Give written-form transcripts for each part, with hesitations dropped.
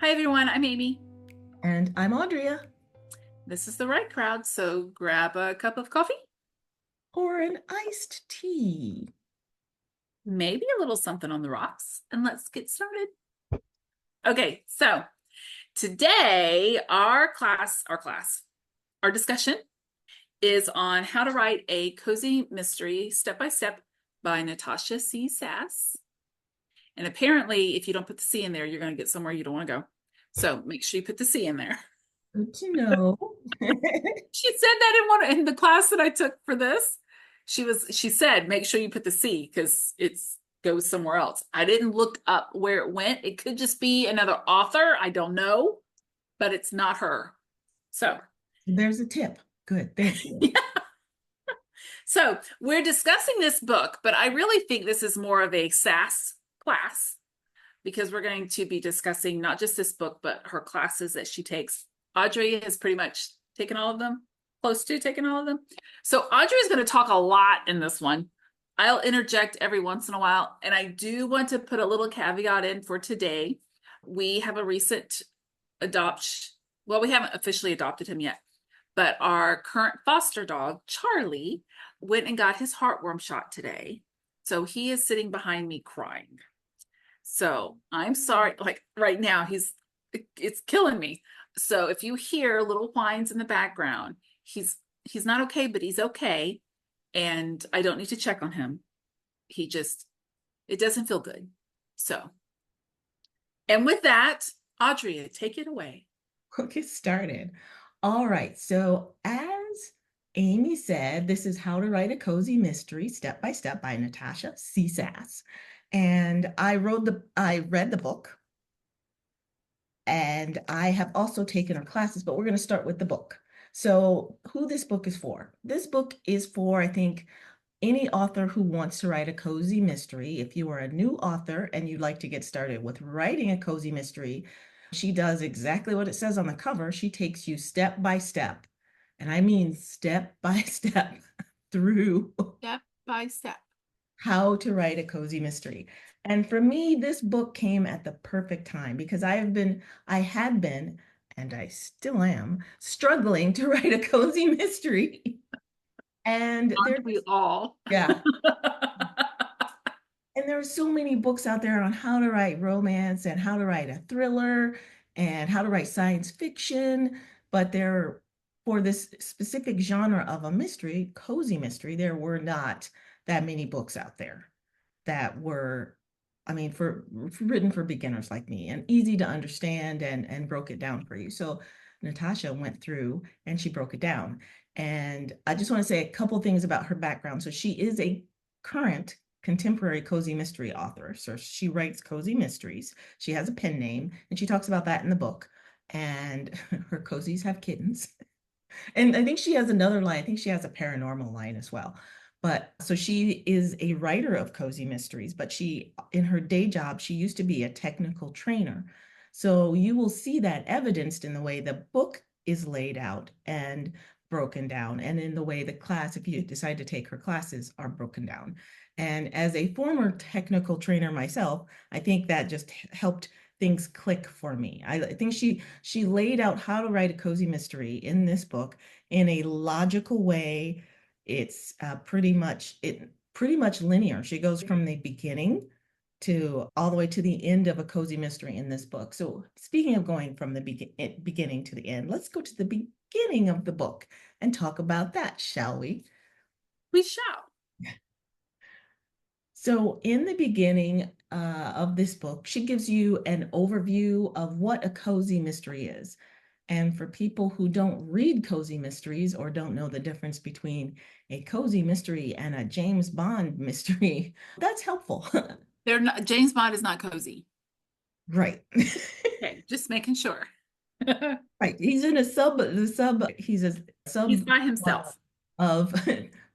Hi everyone, I'm Amy. And I'm Audrea. This is the right crowd, so grab a cup of coffee, Or an iced tea. maybe a little something on the rocks, and let's get started. Okay, so today our discussion is on how to write a cozy mystery step by step by Natasha C. Sass. And apparently, if you don't put the C in there, you're going to get somewhere you don't want to go. So make sure you put the C in there. Good to know. She said that in the class that I took for this. She said, make sure you put the C because it's goes somewhere else. I didn't look up where it went. It could just be another author. I don't know, but it's not her. So, There's a tip. Good. Thank you. yeah. So we're discussing this book, but I really think this is more of a SAS class because we're going to be discussing not just this book, but her classes that she takes. Audrey has pretty much taken all of them, close to taking all of them. So Audrey is going to talk a lot in this one. I'll interject every once in a while. And I do want to put a little caveat in for today. We have a recent adoption. Well, we haven't officially adopted him yet, but our current foster dog, Charlie, went and got his heartworm shot today. So he is sitting behind me crying. So I'm sorry, like right now, it's killing me. So if you hear little whines in the background, he's not okay, but he's okay. And I don't need to check on him. It doesn't feel good. So, and with that, Audrey, take it away. We'll get started. All right. So, as Amy said, this is How to Write a Cozy Mystery Step by Step by Natasha C. Sass. And I read the book, and I have also taken her classes, but we're going to start with the book. So, who this book is for? This book is for, I think, any author who wants to write a cozy mystery. If you are a new author and you'd like to get started with writing a cozy mystery, she does exactly what it says on the cover. She takes you step by step, and I mean step by step through Step by step. how to write a cozy mystery. And for me, this book came at the perfect time because I had been, and I still am struggling to write a cozy mystery. And Aren't we all? yeah, and there are so many books out there on how to write romance and how to write a thriller and how to write science fiction, but there, for this specific genre of a mystery, cozy mystery, there were not that many books out there that were, I mean, for written for beginners like me and easy to understand and broke it down for you. So Natasha went through and she broke it down. And I just want to say a couple things about her background. So she is a current contemporary cozy mystery author. So she writes cozy mysteries. She has a pen name, and she talks about that in the book. And her cozies have kittens. And I think she has another line. I think she has a paranormal line as well. But so she is a writer of cozy mysteries, but in her day job, she used to be a technical trainer. So you will see that evidenced in the way the book is laid out and broken down, and in the way the class, if you decide to take her classes, are broken down. And as a former technical trainer myself, I think that just helped things click for me. I think she laid out how to write a cozy mystery in this book in a logical way. It's pretty much linear. She goes from the beginning to all the way to the end of a cozy mystery in this book. So speaking of going from the beginning to the end, let's go to the beginning of the book and talk about that, shall we? We shall. So, in the beginning of this book, she gives you an overview of what a cozy mystery is. And for people who don't read cozy mysteries or don't know the difference between a cozy mystery and a James Bond mystery, that's helpful. James Bond is not cozy. Right. Okay, just making sure. Right. He's in he's a He's sub by plot himself. of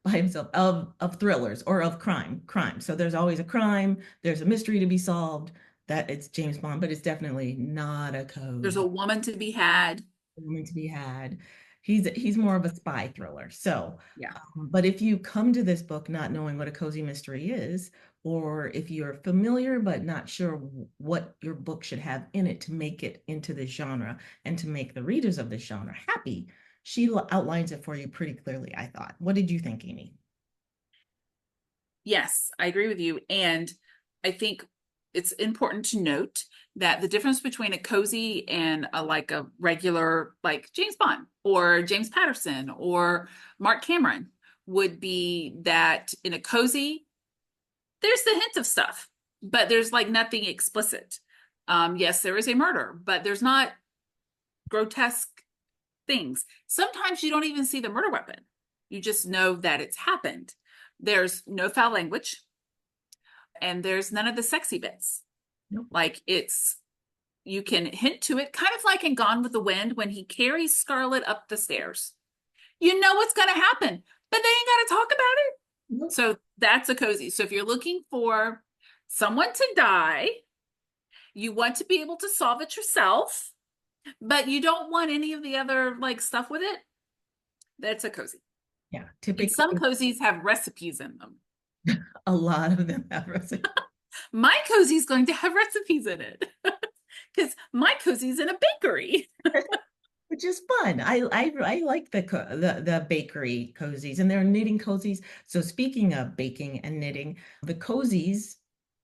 by himself of thrillers or of crime. So there's always a crime, there's a mystery to be solved, that it's James Bond, but it's definitely not a There's a cozy woman to be had. woman to be had. He's more of a spy thriller. So, Yeah. but if you come to this book not knowing what a cozy mystery is, or if you're familiar but not sure what your book should have in it to make it into the genre and to make the readers of the genre happy, she outlines it for you pretty clearly, I thought. What did you think, Amy? Yes, I agree with you. And I think it's important to note that the difference between a cozy and a like a regular like James Bond or James Patterson or Mark Cameron would be that in a cozy, there's the hint of stuff, but there's like nothing explicit. Yes, there is a murder, but there's not grotesque things. Sometimes you don't even see the murder weapon. You just know that it's happened. There's no foul language and there's none of the sexy bits. Nope. Like it's, you can hint to it, kind of like in Gone with the Wind when he carries Scarlett up the stairs. You know what's going to happen, but they ain't got to talk about it. Nope. So that's a cozy. So if you're looking for someone to die, you want to be able to solve it yourself, but you don't want any of the other like stuff with it. That's a cozy. Yeah, And typically some cozies have recipes in them. a lot of them have recipes. My cozy is going to have recipes in it because my cozy is in a bakery. Which is fun. I like the bakery cozies, and they're knitting cozies. So speaking of baking and knitting, the cozies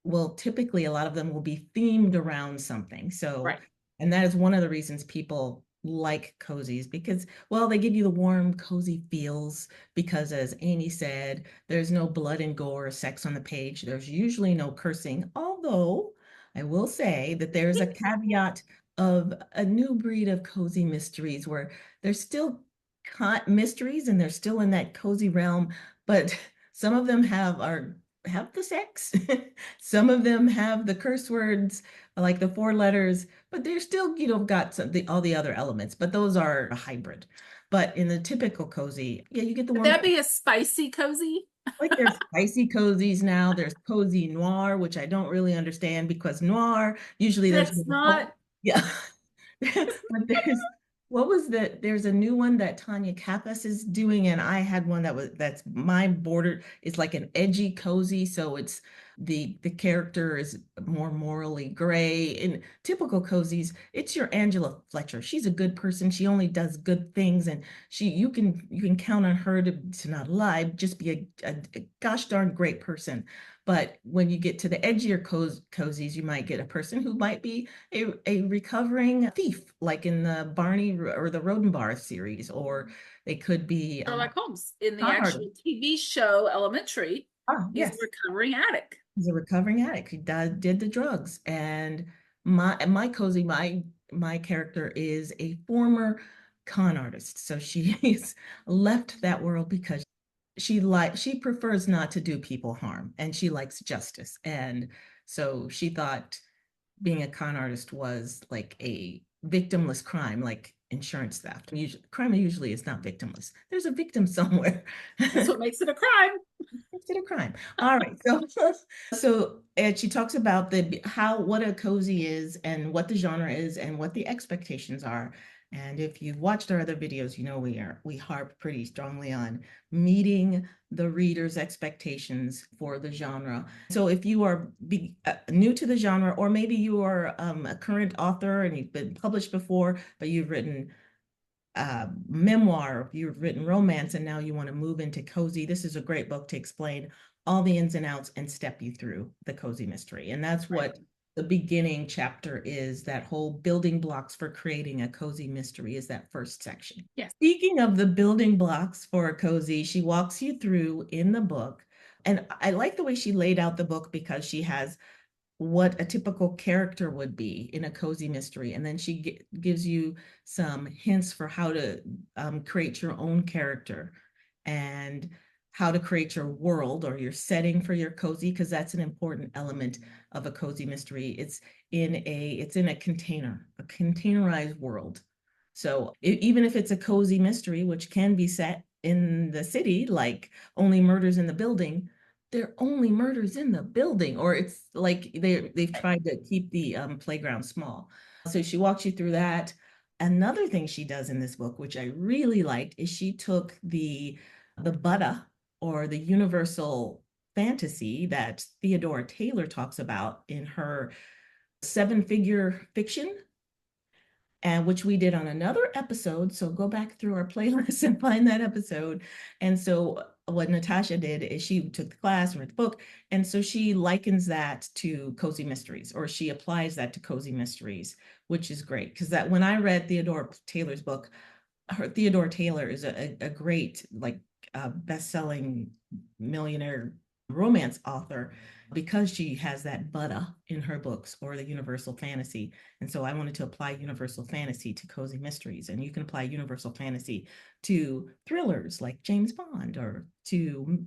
will typically, a lot of them will be themed around something. So, Right. and that is one of the reasons people like cozies, because, well, they give you the warm, cozy feels, because as Amy said, there's no blood and gore or sex on the page. There's usually no cursing, although I will say that there's a caveat of a new breed of cozy mysteries where there's still mysteries and they're still in that cozy realm, but some of them have the sex. Some of them have the curse words, like the 4 letters, but they're still, got all the other elements, but those are a hybrid. But in the typical cozy, yeah, you get the Would warm. that be a spicy cozy? Like there's spicy cozies now. There's cozy noir, which I don't really understand because noir usually there's That's not. yeah. But there's a new one that Tanya Kappas is doing, and I had one that's my border is like an edgy cozy, so it's the character is more morally gray. In typical cozies, it's your Angela Fletcher. She's a good person. She only does good things, and you can count on her to not lie, just be a gosh darn great person. But when you get to the edgier cozies, you might get a person who might be a recovering thief, like in the Barney or the Rodenbar series, or they could be Sherlock Holmes in the con actual artist. TV show Elementary. Ah, He's a yes, recovering addict. he's a recovering addict. He did the drugs, and my cozy my character is a former con artist, so she's left that world because she prefers not to do people harm, and she likes justice, and so she thought being a con artist was like a victimless crime, like insurance theft. Crime usually is not victimless. There's a victim somewhere. That's what makes it a crime. Makes it a crime. All right. So and she talks about what a cozy is and what the genre is and what the expectations are. And if you've watched our other videos, we harp pretty strongly on meeting the reader's expectations for the genre. So if you are new to the genre, or maybe you are a current author and you've been published before, but you've written memoir, you've written romance, and now you want to move into cozy, this is a great book to explain all the ins and outs and step you through the cozy mystery. And that's what the beginning chapter is. That whole building blocks for creating a cozy mystery is that first section. Yes. Speaking of the building blocks for a cozy, she walks you through in the book. And I like the way she laid out the book because she has what a typical character would be in a cozy mystery. And then she gives you some hints for how to create your own character and how to create your world or your setting for your cozy, because that's an important element of a cozy mystery. It's in a container, a containerized world. So even if it's a cozy mystery, which can be set in the city, like Only Murders in the Building, they're only murders in the building, or it's like they've tried to keep the playground small. So she walks you through that. Another thing she does in this book, which I really liked, is she took the Buddha, or the universal fantasy that Theodore Taylor talks about in her seven-figure fiction, and which we did on another episode. So go back through our playlist and find that episode. And so what Natasha did is she took the class, read the book, and so she likens that to cozy mysteries, or she applies that to cozy mysteries, which is great. Because that when I read Theodore Taylor's book, Theodore Taylor is a great, like, best-selling millionaire romance author, because she has that Buddha in her books, or the universal fantasy. And so I wanted to apply universal fantasy to cozy mysteries, and you can apply universal fantasy to thrillers like James Bond, or to,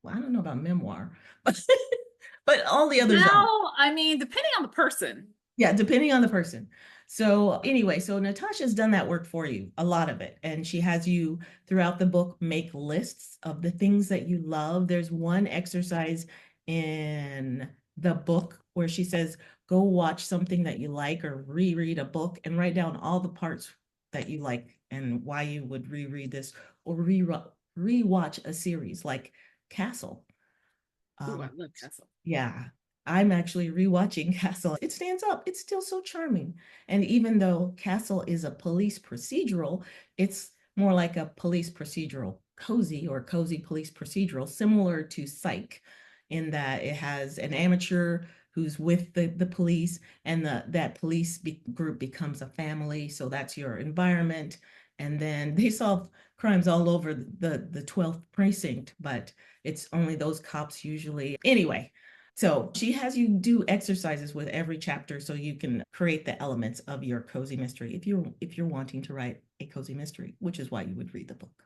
I don't know about memoir, but all the other genres. Well, I mean, depending on the person. Yeah, depending on the person. So anyway, so Natasha's done that work for you, a lot of it. And she has you throughout the book make lists of the things that you love. There's one exercise in the book where she says, go watch something that you like, or reread a book, and write down all the parts that you like and why you would reread this, or rewatch a series like Castle. Ooh, I Um, love Castle. yeah, I'm actually rewatching Castle. It stands up. It's still so charming. And even though Castle is a police procedural, it's more like a police procedural cozy, or cozy police procedural, similar to Psych, in that it has an amateur who's with the police, and that police group becomes a family. So that's your environment. And then they solve crimes all over the 12th precinct, but it's only those cops usually. Anyway, so she has you do exercises with every chapter, so you can create the elements of your cozy mystery, if you're wanting to write a cozy mystery, which is why you would read the book.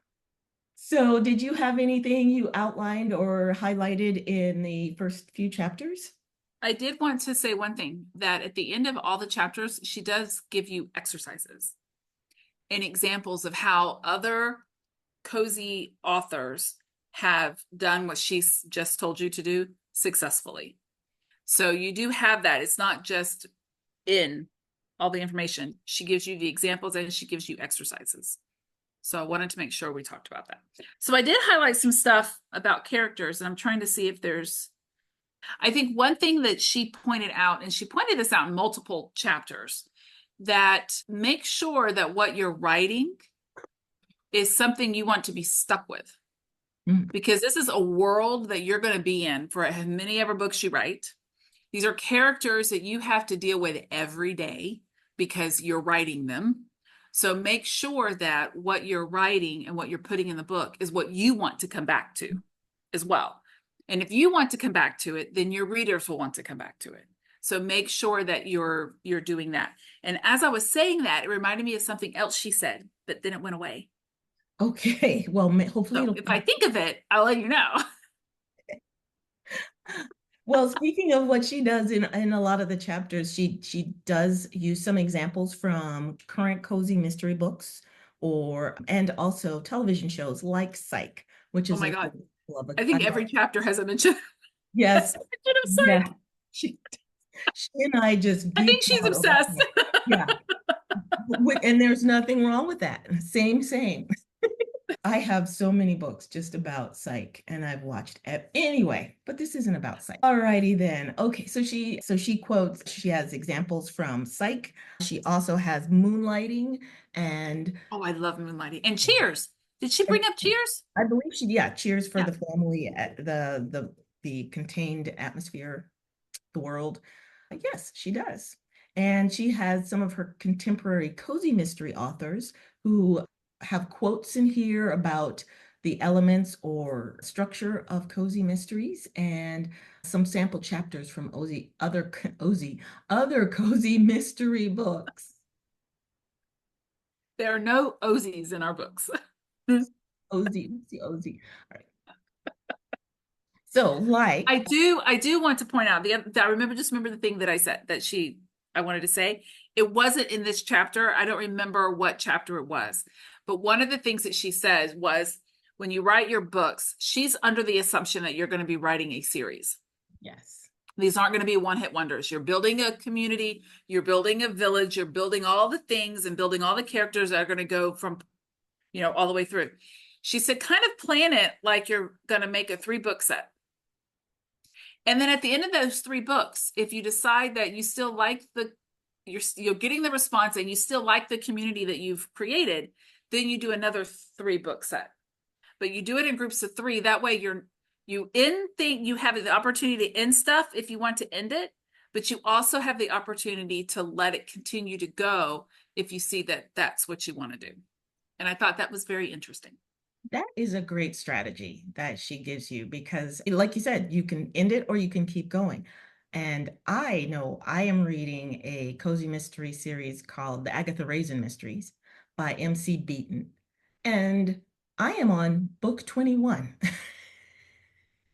So did you have anything you outlined or highlighted in the first few chapters? I did want to say one thing, that at the end of all the chapters, she does give you exercises and examples of how other cozy authors have done what she's just told you to do successfully. So you do have that. It's not just in all the information. She gives you the examples and she gives you exercises. So I wanted to make sure we talked about that. So I did highlight some stuff about characters, and I'm trying to see if there's, I think one thing that she pointed out, and she pointed this out in multiple chapters, that make sure that what you're writing is something you want to be stuck with. Because this is a world that you're going to be in for as many ever books you write. These are characters that you have to deal with every day because you're writing them. So make sure that what you're writing and what you're putting in the book is what you want to come back to as well. And if you want to come back to it, then your readers will want to come back to it. So make sure that you're doing that. And as I was saying that, it reminded me of something else she said, but then it went away. Okay, well, hopefully So if I think of it, I'll let you know. Well, speaking of what she does in a lot of the chapters, she does use some examples from current cozy mystery books, and also television shows like Psych, which Oh is my a God. love. I think every chapter has a mention. Yes, mention of yeah. Psych. She and I just I think geek she's out over obsessed. Psych. Yeah, and there's nothing wrong with that. Same, same. I have so many books just about Psych, and I've watched anyway, but this isn't about Psych. Alrighty then. Okay, so she quotes, she has examples from Psych. She also has Moonlighting, and Oh, I love Moonlighting. And Cheers. Did she bring up Cheers? I believe she, Cheers for Yeah. the family, at the contained atmosphere, the world. Yes, she does. And she has some of her contemporary cozy mystery authors who have quotes in here about the elements or structure of cozy mysteries, and some sample chapters from other cozy mystery books. There are no Ozies in our books. Ozy. All right. So, like, I do want to point out I remember the thing that I said that I wanted to say. It wasn't in this chapter. I don't remember what chapter it was. But one of the things that she says was, when you write your books, she's under the assumption that you're going to be writing a series. yes. These aren't going to be one-hit wonders. You're building a community, you're building a village, you're building all the things and building all the characters that are going to go from, all the way through. She said, kind of plan it like you're going to make a 3-book set. And then at the end of those 3 books, if you decide that you still like you're getting the response and you still like the community that you've created, then you do another 3-book set. But you do it in groups of 3. That way you have the opportunity to end stuff if you want to end it, but you also have the opportunity to let it continue to go if you see that that's what you want to do. And I thought that was very interesting. That is a great strategy that she gives you because, like you said, you can end it or you can keep going. And I know I am reading a cozy mystery series called The Agatha Raisin Mysteries by MC Beaton. And I am on book 21.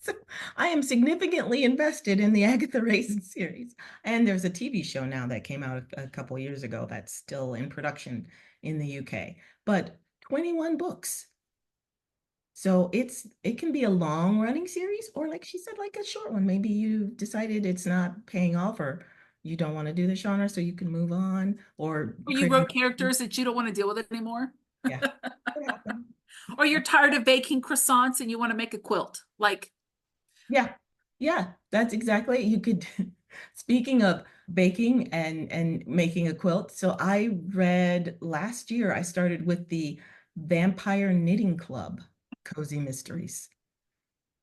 So I am significantly invested in the Agatha Raisin series. And there's a TV show now that came out a couple years ago that's still in production in the UK. But 21 books. So it can be a long running series, or like she said, like a short one. Maybe you decided it's not paying off, or you don't want to do the genre, so you can move on, or Or you wrote characters that you don't want to deal with it anymore. Yeah. What happened? Or you're tired of baking croissants and you want to make a quilt. Like, Yeah. Yeah, that's exactly. You could, speaking of baking and making a quilt. So I read last year, I started with the Vampire Knitting Club Cozy Mysteries.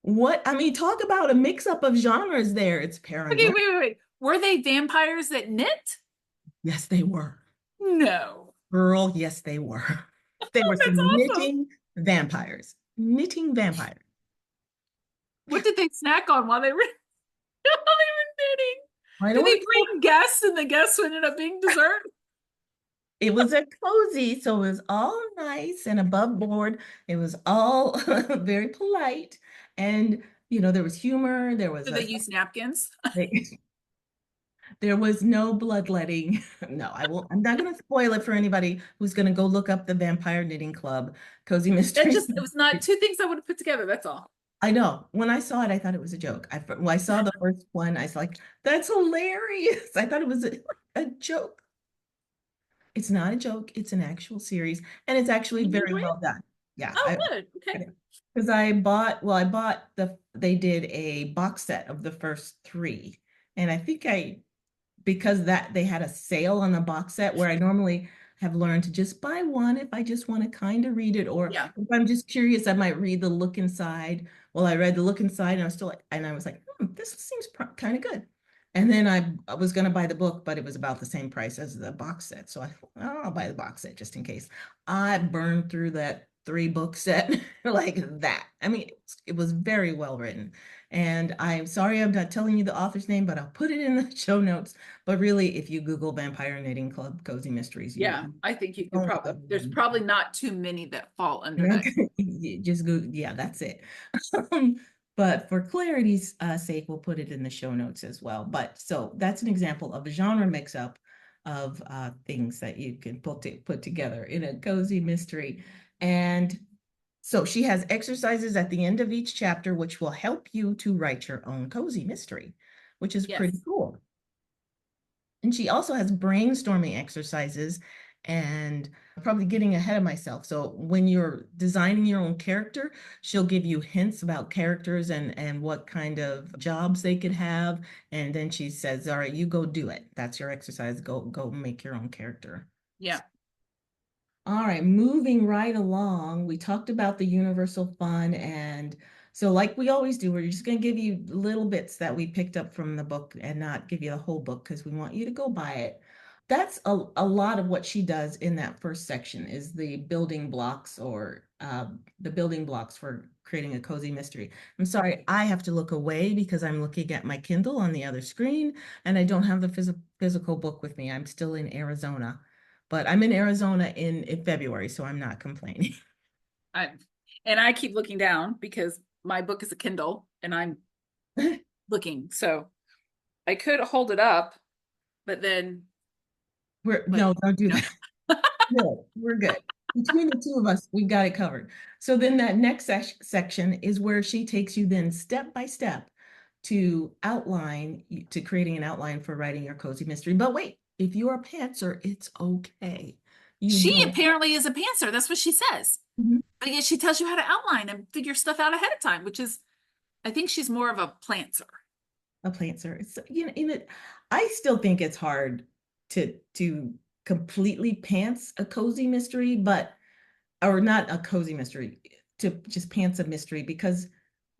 I mean, talk about a mix-up of genres there. It's okay, paranormal. wait. Were they vampires that knit? Yes, they were. No. Girl, yes, they were. They were That's some awesome. knitting vampires. Knitting vampires. What did they snack on while they were while they were knitting? I don't Did they want to tell. bring guests and the guests ended up being dessert? It was a cozy, so it was all nice and above board. It was all very polite. And, there was humor. There was Did they use napkins? there was no bloodletting. No, I won't. I'm not going to spoil it for anybody who's going to go look up the Vampire Knitting Club Cozy Mysteries. It was not 2 things I would have put together. That's all. I know. When I saw it, I thought it was a joke. When I saw the first one, I was like, that's hilarious. I thought it was a joke. It's not a joke. It's an actual series, and it's actually Did you very enjoy it? well done. Yeah, Oh, good. Okay. because I bought they did a box set of the first 3, and I think because that they had a sale on the box set where I normally have learned to just buy one if I just want to kind of read it, or Yeah. if I'm just curious, I might read the look inside. Well, I read the look inside and I was like, this seems kind of good. And then I was going to buy the book, but it was about the same price as the box set. So I thought, oh, I'll buy the box set just in case. I burned through that 3-book set like that. I mean, it was very well written. And I'm sorry I'm not telling you the author's name, but I'll put it in the show notes. But really, if you Google Vampire Knitting Club Cozy Mysteries, Yeah, I think you could don't probably, there's probably not too many that fall under that. just go, yeah, that's it. But for clarity's sake, we'll put it in the show notes as well. But so that's an example of a genre mix-up of things that you can put together in a cozy mystery. And so she has exercises at the end of each chapter, which will help you to write your own cozy mystery, which is pretty cool. And she also has brainstorming exercises, and probably getting ahead of myself. So when you're designing your own character, she'll give you hints about characters and what kind of jobs they could have. And then she says, all right, you go do it. That's your exercise. Go make your own character. Yeah. All right, moving right along, we talked about the universal fun. And so like we always do, we're just going to give you little bits that we picked up from the book and not give you the whole book because we want you to go buy it. That's a lot of what she does in that first section is the building blocks or the building blocks for creating a cozy mystery. I'm sorry, I have to look away because I'm looking at my Kindle on the other screen and I don't have the physical book with me. I'm still in Arizona. But I'm in Arizona in February, so I'm not complaining. And I keep looking down because my book is a Kindle and I'm looking. So I could hold it up, but then No, don't do that. No, we're good. Between the two of us, we got it covered. So then that next section is where she takes you then step by step to creating an outline for writing your cozy mystery. But wait, if you're a pantser, it's okay. You She don't. apparently is a pantser. That's what she says. Mhm. But yet she tells you how to outline and figure stuff out ahead of time, which is, I think she's more of a plantser. A pantser. It's, I still think it's hard to completely pants a cozy mystery, but or not a cozy mystery, to just pants a mystery because,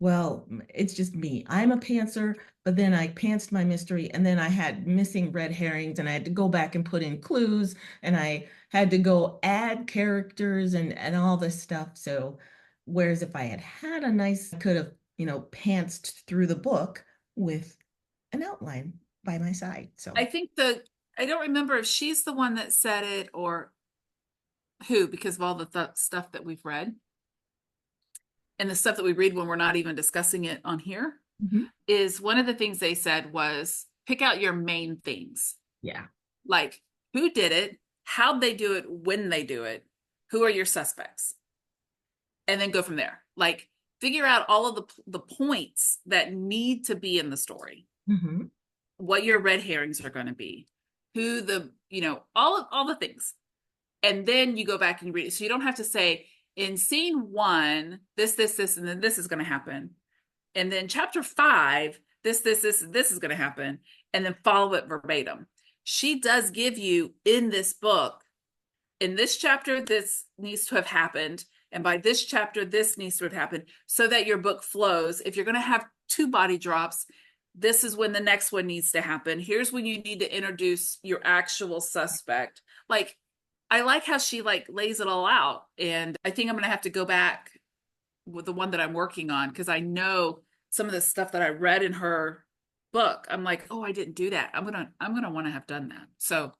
well, it's just me. I'm a pantser, but then I pantsed my mystery and then I had missing red herrings and I had to go back and put in clues and I had to go add characters and all this stuff. So, whereas if I had had a nice, I could have, pantsed through the book with an outline by my side. So, I think I don't remember if she's the one that said it or who, because of all the stuff that we've read and the stuff that we read when we're not even discussing it on here, mhm. is one of the things they said was pick out your main things. Yeah. Like who did it, how'd they do it, when they do it, who are your suspects, and then go from there. Like figure out all of the points that need to be in the story, Mhm. what your red herrings are going to be, who the, all the things. And then you go back and read it. So you don't have to say in scene 1, this, and then this is going to happen. And then chapter 5, this, and this is going to happen. And then follow it verbatim. She does give you in this book, in this chapter, this needs to have happened. And by this chapter, this needs to have happened so that your book flows. If you're going to have 2 body drops, this is when the next one needs to happen. Here's when you need to introduce your actual suspect. Like, I like how she lays it all out. And I think I'm going to have to go back with the one that I'm working on because I know some of the stuff that I read in her book. I'm like, oh, I didn't do that. I'm gonna want to have done that. So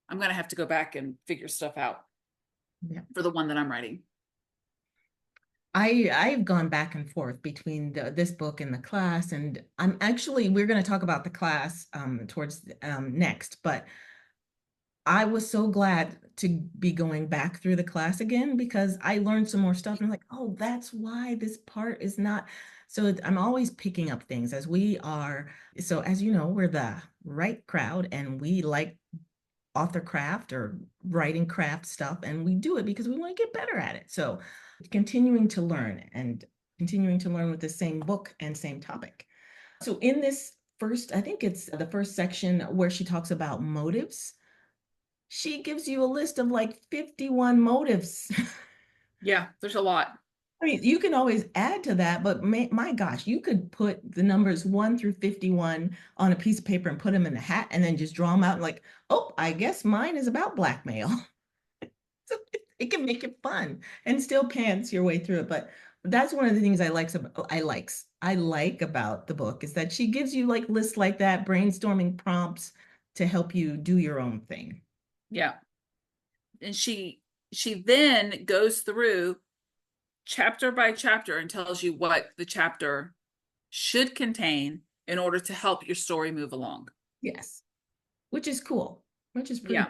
I'm gonna have to go back and figure stuff out Yeah. for the one that I'm writing. I've gone back and forth between this book and the class, and we're going to talk about the class towards next, but I was so glad to be going back through the class again because I learned some more stuff and I'm like, oh, that's why this part is not. So I'm always picking up things as we are. So as you know, we're the right crowd and we like author craft or writing craft stuff, and we do it because we want to get better at it. So continuing to learn with the same book and same topic. So in this first, I think it's the first section where she talks about motives. She gives you a list of like 51 motives. Yeah, there's a lot. I mean, you can always add to that, but my gosh, you could put the numbers 1 through 51 on a piece of paper and put them in a hat and then just draw them out and like, oh, I guess mine is about blackmail. So it can make it fun and still pants your way through it. But that's one of the things I like about the book is that she gives you like lists like that, brainstorming prompts to help you do your own thing. Yeah. And she then goes through chapter by chapter and tells you what the chapter should contain in order to help your story move along. Yes, which is cool, which is pretty. Yeah.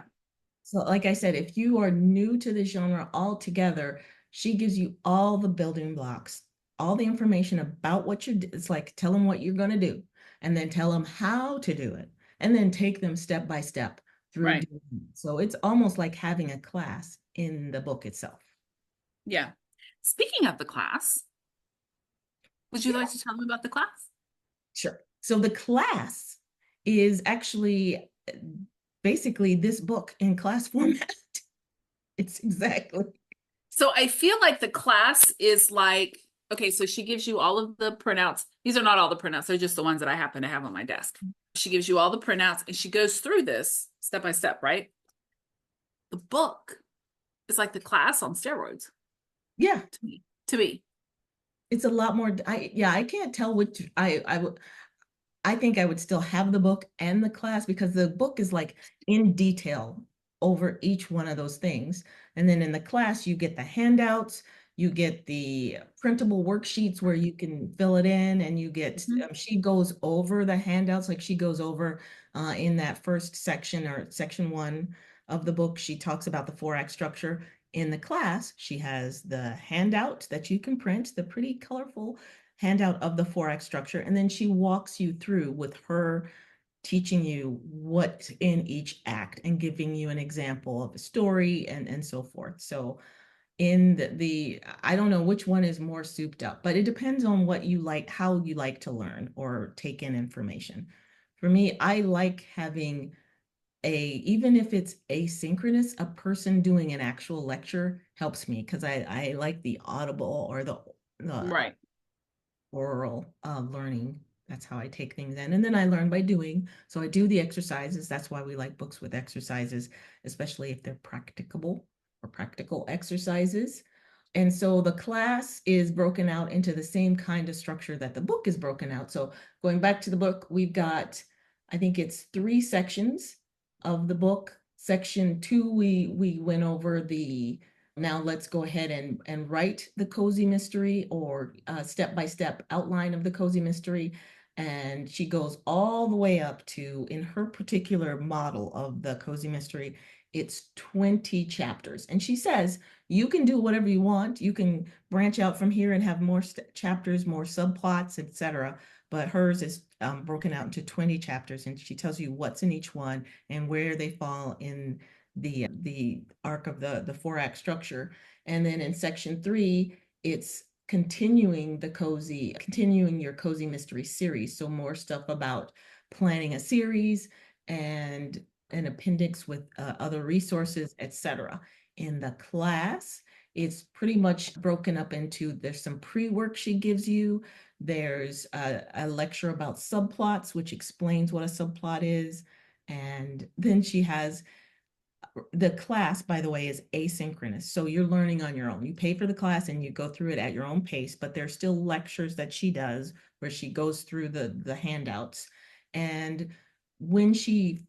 So, like I said, if you are new to the genre altogether, she gives you all the building blocks, all the information about what it's like, tell them what you're going to do, and then tell them how to do it, and then take them step by step through Right. doing it. So it's almost like having a class in the book itself. Yeah. Speaking of the class, would you Yeah, like to tell me about the class? sure. So the class is actually basically this book in class format. It's exactly. So I feel like the class is like, okay, so she gives you all of the printouts. These are not all the printouts, they're just the ones that I happen to have on my desk. She gives you all the printouts and she goes through this step by step, right? The book is like the class on steroids Yeah, to me. To me. it's a lot more. I can't tell which I think I would still have the book and the class because the book is like in detail over each one of those things. And then in the class, you get the handouts, you get the printable worksheets where you can fill it in, and you get, Mhm. she goes over the handouts, like she goes over in that first section or section 1 of the book. She talks about the 4-act structure. In the class, she has the handout that you can print, the pretty colorful handout of the 4-act structure, and then she walks you through with her teaching you what's in each act and giving you an example of a story and so forth. So in the I don't know which one is more souped up, but it depends on what you like, how you like to learn or take in information. For me, I like having even if it's asynchronous, a person doing an actual lecture helps me because I like the audible or the Right. oral learning. That's how I take things in. And then I learn by doing. So I do the exercises. That's why we like books with exercises, especially if they're practicable or practical exercises. And so the class is broken out into the same kind of structure that the book is broken out. So going back to the book, we've got, I think it's 3 sections of the book. Section 2, we went over the now let's go ahead and write the cozy mystery or step-by-step outline of the cozy mystery. And she goes all the way up to, in her particular model of the cozy mystery, it's 20 chapters. And she says, you can do whatever you want. You can branch out from here and have more chapters, more subplots, etc. But hers is broken out into 20 chapters, and she tells you what's in each one and where they fall in the arc of the 4-act structure. And then in section 3, it's continuing your cozy mystery series. So more stuff about planning a series and an appendix with other resources, etc. In the class, it's pretty much broken up into, there's some pre-work she gives you. There's a lecture about subplots, which explains what a subplot is. And then she has the class, by the way, is asynchronous. So you're learning on your own. You pay for the class and you go through it at your own pace, but there's still lectures that she does where she goes through the handouts. And when she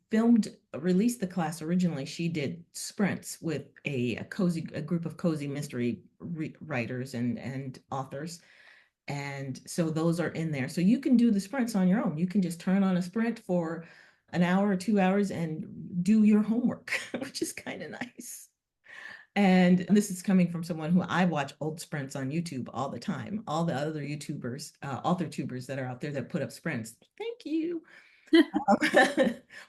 released the class originally, she did sprints with a group of cozy mystery writers and authors. And so those are in there. So you can do the sprints on your own. You can just turn on a sprint for an hour or 2 hours and do your homework, which is kind of nice. And this is coming from someone who I watch old sprints on YouTube all the time. All the other YouTubers, author tubers that are out there that put up sprints. Thank you.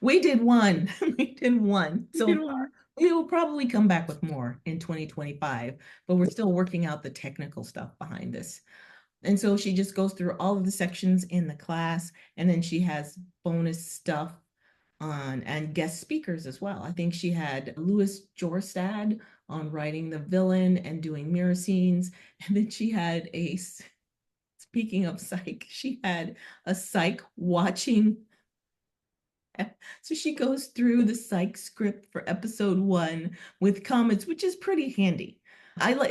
We did one. We did one so far. We will probably come back with more in 2025, but we're still working out the technical stuff behind this. And so she just goes through all of the sections in the class, and then she has bonus stuff on and guest speakers as well. I think she had Louis Jorstad on writing the villain and doing mirror scenes. And then she had speaking of psych, she had a psych watching. So she goes through the psych script for episode 1 with comments, which is pretty handy.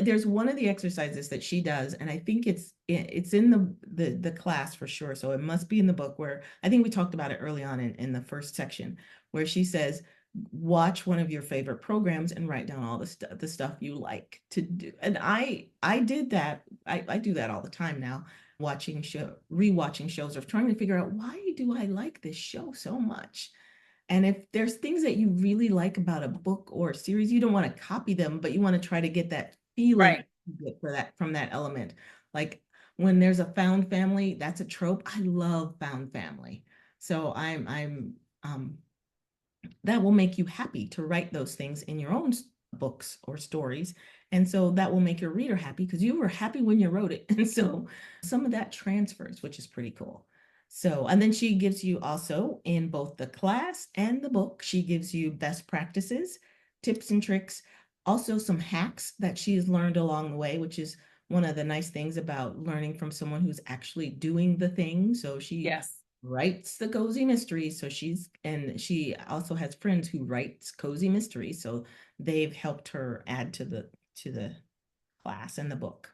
There's one of the exercises that she does, and I think it's in the class for sure. So it must be in the book, where I think we talked about it early on in the first section, where she says, watch one of your favorite programs and write down all the stuff you like to do. And I did that. I do that all the time now, rewatching shows, or trying to figure out, why do I like this show so much? And if there's things that you really like about a book or a series, you don't want to copy them, but you want to try to get that feeling Right. from that element. Like when there's a found family, that's a trope. I love found family. So I'm that will make you happy to write those things in your own books or stories. And so that will make your reader happy because you were happy when you wrote it. And so some of that transfers, which is pretty cool. So, and then she gives you also, in both the class and the book, she gives you best practices, tips and tricks, also some hacks that she's learned along the way, which is one of the nice things about learning from someone who's actually doing the thing. So she Yes. writes the cozy mysteries. So she also has friends who writes cozy mysteries. So they've helped her add to the class and the book.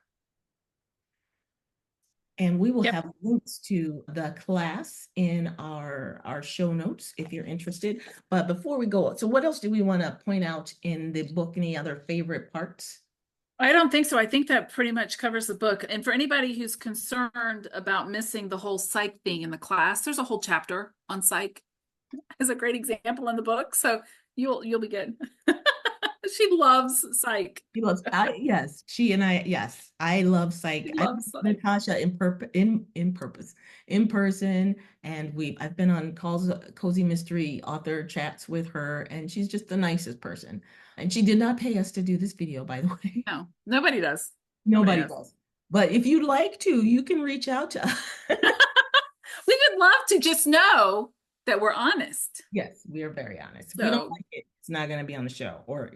And we will Yep. have links to the class in our show notes if you're interested. But before we go, so what else do we want to point out in the book? Any other favorite parts? I don't think so. I think that pretty much covers the book. And for anybody who's concerned about missing the whole psych thing in the class, there's a whole chapter on psych as a great example in the book. So you'll be good. She loves psych. She loves, yes, she and I, yes, I love She psych. I loves met psych. Natasha in person, and I've been on calls, cozy mystery author chats with her, and she's just the nicest person. And she did not pay us to do this video, by the way. No, nobody does. Nobody Nobody does. does. But if you'd like to, you can reach out to us. We would love to just know that we're honest. Yes, we are very honest. If we don't So, like it, it's not going to be on the show, or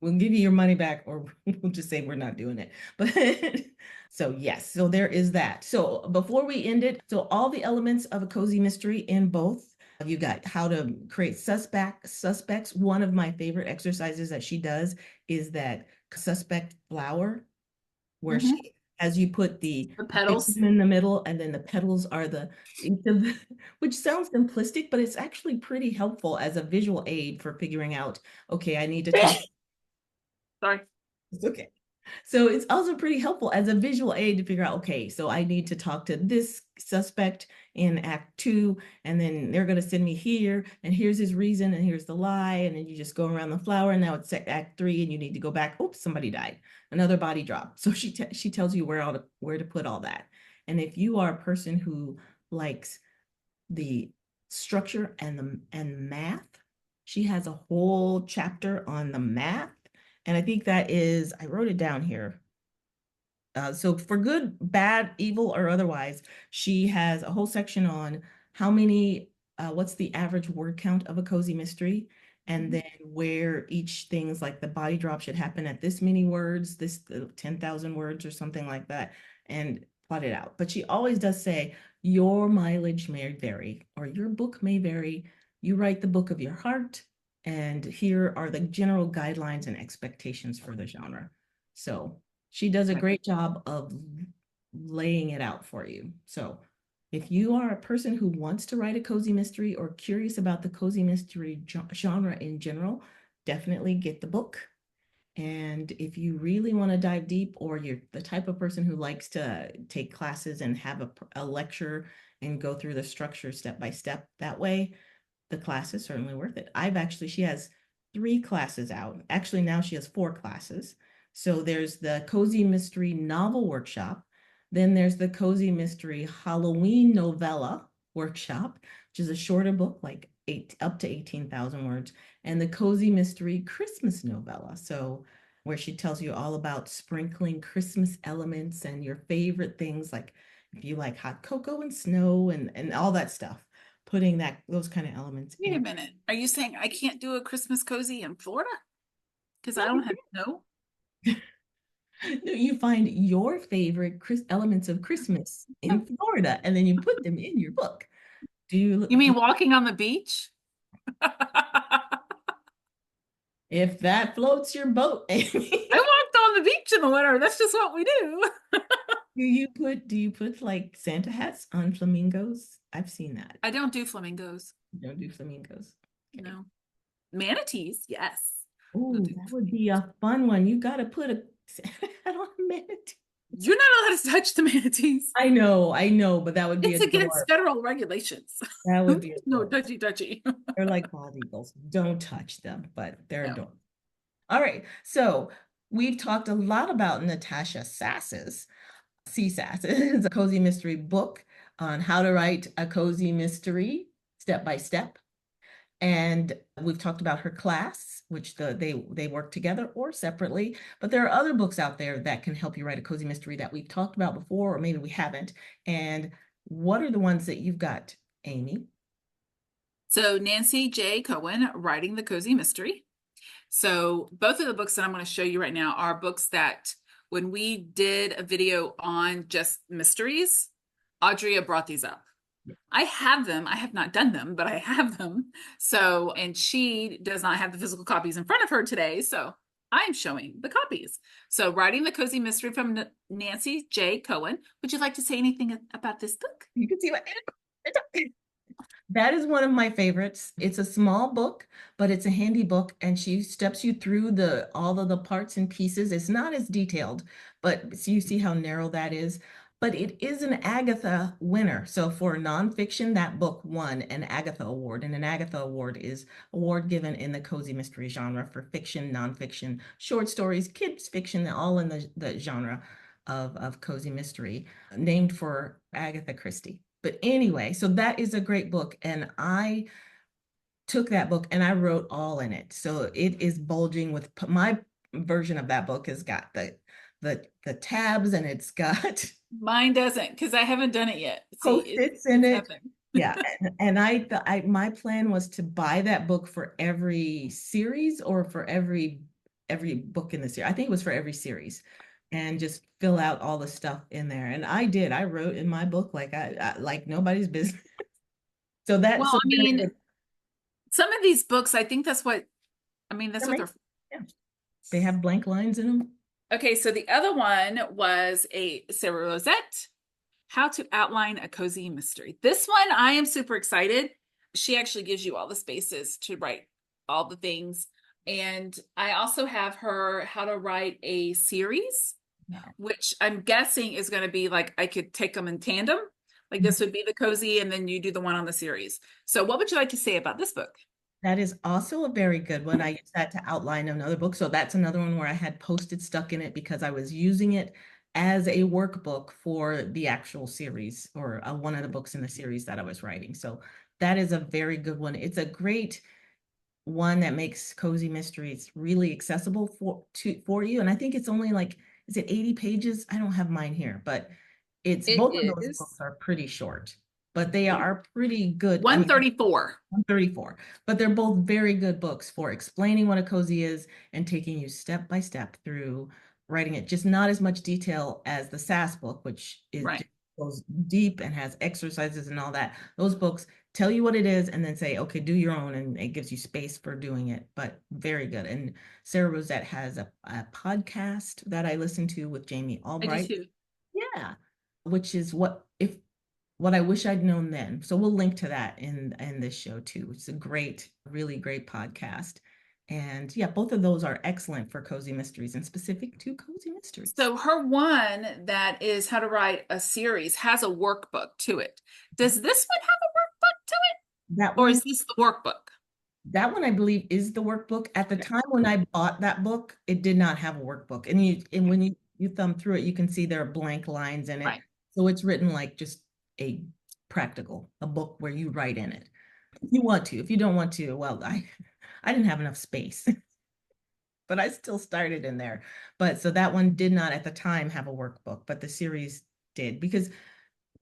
we'll give you your money back, or we'll just say we're not doing it. But so yes, so there is that. So before we end it, so all the elements of a cozy mystery in both. You got how to create suspects. One of my favorite exercises that she does is that suspect flower, where mhm. she as you put the The victim petals. in the middle, and then the petals are which sounds simplistic, but it's actually pretty helpful as a visual aid for figuring out, okay, I need to talk. Sorry. It's okay. So it's also pretty helpful as a visual aid to figure out, okay, so I need to talk to this suspect in Act 2, and then they're going to send me here, and here's his reason, and here's the lie, and then you just go around the flower, and now it's Act 3, and you need to go back. Oops, somebody died. Another body drop. So she tells you where to put all that. And if you are a person who likes the structure and math, she has a whole chapter on the math. And I think that is, I wrote it down here. So for good, bad, evil, or otherwise, she has a whole section on how many, what's the average word count of a cozy mystery, and then where each things like the body drop should happen at this many words, this 10,000 words or something like that, and plot it out. But she always does say, your mileage may vary, or your book may vary. You write the book of your heart, and here are the general guidelines and expectations for the genre. So she does a great job of laying it out for you. So if you are a person who wants to write a cozy mystery or curious about the cozy mystery genre in general, definitely get the book. And if you really want to dive deep, or you're the type of person who likes to take classes and have a lecture and go through the structure step by step that way, the class is certainly worth it. She has 3 classes out. Actually, now she has 4 classes. So there's the Cozy Mystery Novel Workshop. Then there's the Cozy Mystery Halloween Novella Workshop, which is a shorter book, like up to 18,000 words, and the Cozy Mystery Christmas Novella. So where she tells you all about sprinkling Christmas elements and your favorite things, like if you like hot cocoa and snow and all that stuff, putting those kind of elements Wait a in. minute. Are you saying I can't do a Christmas cozy in Florida? Because I Yeah, don't have snow? you find your favorite elements of Christmas in Florida, and then you put them in your book. You mean walking on the beach? If that floats your boat, Amy, I walked on the beach in the winter. That's just what we do. do you put like Santa hats on flamingos? I've seen that. I don't do flamingos. You don't do flamingos. Okay. No. Manatees, yes. We'll Oh, do. that would be a fun one. You got to put a Santa hat on a manatee. You're not allowed to touch the manatees. I know, but that would be It's against adorable. federal regulations. That would be No adorable. touchy touchy. They're like bald eagles. Don't touch them, but they're No. adorable. All right. So we've talked a lot about Natasha Sass's Sass. It's a cozy mystery book on how to write a cozy mystery step by step. And we've talked about her class, which they work together or separately. But there are other books out there that can help you write a cozy mystery that we've talked about before, or maybe we haven't. And what are the ones that you've got, Amy? So Nancy J. Cohen, Writing the Cozy Mystery. So both of the books that I'm going to show you right now are books that when we did a video on just mysteries, Audrea brought these up. I have them. I have not done them, but I have them. So, and she does not have the physical copies in front of her today. So I'm showing the copies. So Writing the Cozy Mystery from Nancy J. Cohen. Would you like to say anything about this book? You can see what that is one of my favorites. It's a small book, but it's a handy book, and she steps you through all of the parts and pieces. It's not as detailed, but so you see how narrow that is. but it is an Agatha winner. So for nonfiction, that book won an Agatha Award, and an Agatha Award is award given in the cozy mystery genre for fiction, nonfiction, short stories, kids fiction, all in the genre of cozy mystery, named for Agatha Christie. But anyway, so that is a great book, and I took that book and I wrote all in it. So it is bulging with my version of that book has got the tabs, and it's got Mine doesn't, because I haven't done it yet. See, post-its in it's it. nothing. Yeah, and I my plan was to buy that book for every series or for every book in the series. I think it was for every series, and just fill out all the stuff in there. And I did. I wrote in my book like I like nobody's business. So Well, that's so I mean, some of these books, I think that's what, I mean, that's what they're. yeah. They have blank lines in them. Okay, so the other one was a Sarah Rosette, How to Outline a Cozy Mystery. This one, I am super excited. She actually gives you all the spaces to write all the things. And I also have her How to Write a Series, Yeah. which I'm guessing is going to be like I could take them in tandem. Like this would be the cozy, and then you do the one on the series. So, what would you like to say about this book? That is also a very good one. I used that to outline another book. So that's another one where I had post-it stuck in it because I was using it as a workbook for the actual series, or one of the books in the series that I was writing. So that is a very good one. It's a great one that makes cozy mysteries really accessible for you. And I think it's only like, is it 80 pages? I don't have mine here, but it's It both of those books is are pretty short, but they are pretty good. I mean, 134. 134, but they're both very good books for explaining what a cozy is and taking you step by step through writing it. Just not as much detail as the Sass book, which is Right. goes deep and has exercises and all that. Those books tell you what it is and then say, okay, do your own, and it gives you space for doing it, but very good. And Sarah Rosette has a podcast that I listen to with Jamie I do Albright. too. Yeah, which is what I wish I'd known then. So we'll link to that in this show too. It's a great, really great podcast. And yeah, both of those are excellent for cozy mysteries and specific to cozy mysteries. So her one that is How to Write a Series has a workbook to it. Does this one have a workbook to it? That Or one, is this the workbook? that one I believe is the workbook. At the Okay. time when I bought that book, it did not have a workbook. And when you thumb through it, you can see there are blank lines in it. Right. So it's written like just a a book where you write in it. If you want to. If you don't want to, well, I didn't have enough space. But I still started in there. But so that one did not at the time have a workbook, but the series did, because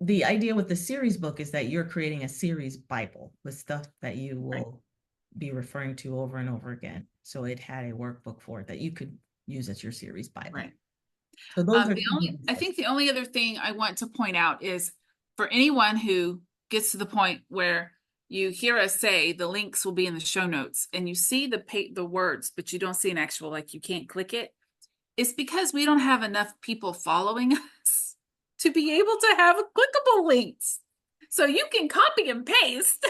the idea with the series book is that you're creating a series Bible with stuff that you Right. will be referring to over and over again. So it had a workbook for it that you could use as your series Bible. Right. So those are I think the only other thing I want to point out is for anyone who gets to the point where you hear us say the links will be in the show notes and you see the words, but you don't see an actual, like you can't click it. It's because we don't have enough people following us to be able to have clickable links. So you can copy and paste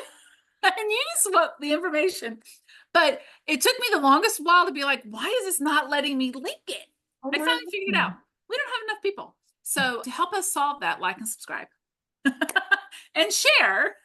and use what the information. But it took me the longest while to be like, why is this not letting me link it? I finally figured it out. We don't have enough people. So to help us solve that, like and subscribe and share.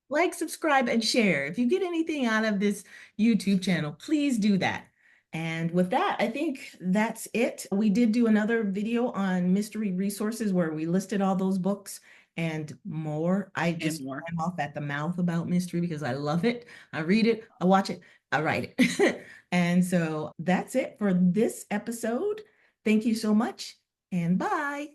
Like, subscribe, and share. If you get anything out of this YouTube channel, please do that. And with that, I think that's it. We did do another video on mystery resources where we listed all those books and more. I just more. ran off at the mouth about mystery because I love it. I read it, I watch it, I write it. And so that's it for this episode. Thank you so much, and bye.